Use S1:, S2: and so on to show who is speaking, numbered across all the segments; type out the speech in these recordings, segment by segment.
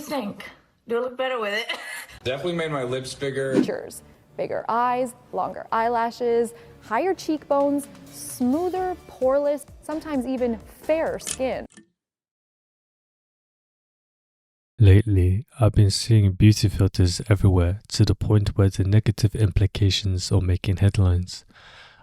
S1: think? Do I look better with it?
S2: Definitely made my lips bigger.
S3: Features: bigger eyes, longer eyelashes, higher cheekbones, smoother, poreless, sometimes even fair skin.
S4: Lately, I've been seeing beauty filters everywhere to the point where the negative implications are making headlines.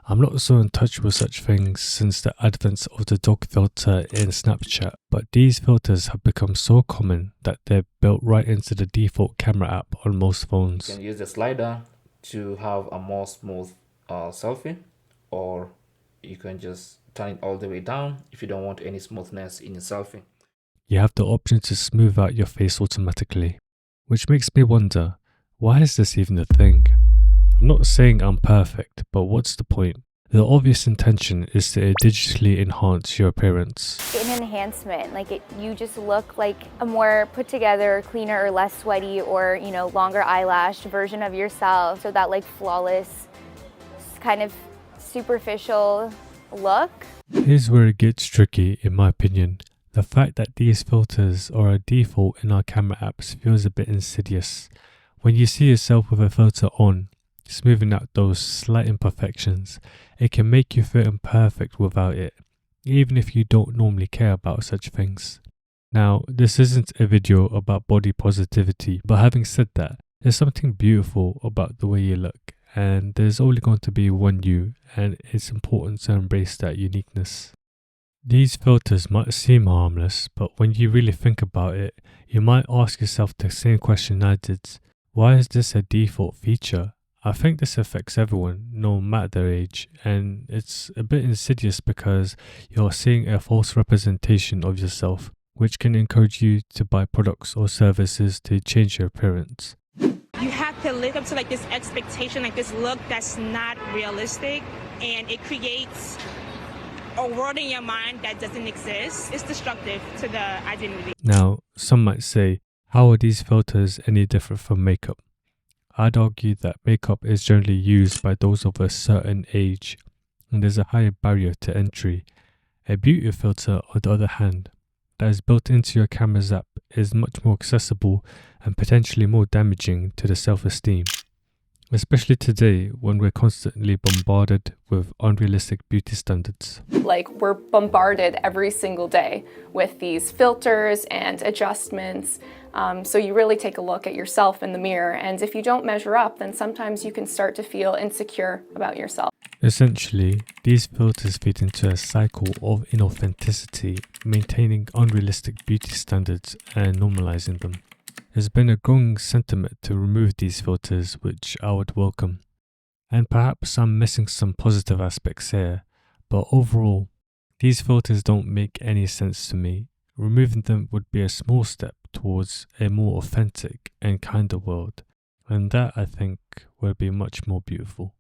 S4: I'm not so in touch with such things since the advent of the dog filter in Snapchat, but these filters have become so common that they're built right into the default camera app on most phones.
S5: You can use the slider to have a more smooth selfie, or you can just turn it all the way down if you don't want any smoothness in your selfie.
S4: You have the option to smooth out your face automatically, which makes me wonder, why is this even a thing? I'm not saying I'm perfect, but what's the point? The obvious intention is to digitally enhance your appearance.
S6: An enhancement, you just look like a more put together, cleaner or less sweaty or, longer eyelash version of yourself. So that flawless, kind of superficial look.
S4: Here's where it gets tricky in my opinion. The fact that these filters are a default in our camera apps feels a bit insidious. When you see yourself with a filter on, smoothing out those slight imperfections, it can make you feel imperfect without it, even if you don't normally care about such things. Now, this isn't a video about body positivity, but having said that, there's something beautiful about the way you look, and there's only going to be one you, and it's important to embrace that uniqueness. These filters might seem harmless, but when you really think about it, you might ask yourself the same question I did. Why is this a default feature? I think this affects everyone, no matter their age, and it's a bit insidious because you're seeing a false representation of yourself, which can encourage you to buy products or services to change your appearance.
S7: You have to live up to this expectation, this look that's not realistic, and it creates a world in your mind that doesn't exist. It's destructive to the identity.
S4: Now, some might say, how are these filters any different from makeup? I'd argue that makeup is generally used by those of a certain age, and there's a higher barrier to entry. A beauty filter, on the other hand, that is built into your camera's app is much more accessible and potentially more damaging to the self-esteem. Especially today when we're constantly bombarded with unrealistic beauty standards.
S3: We're bombarded every single day with these filters and adjustments. So you really take a look at yourself in the mirror, and if you don't measure up, then sometimes you can start to feel insecure about yourself.
S4: Essentially, these filters feed into a cycle of inauthenticity, maintaining unrealistic beauty standards and normalizing them. There's been a growing sentiment to remove these filters, which I would welcome. And perhaps I'm missing some positive aspects here, but overall, these filters don't make any sense to me. Removing them would be a small step towards a more authentic and kinder world, and that I think would be much more beautiful.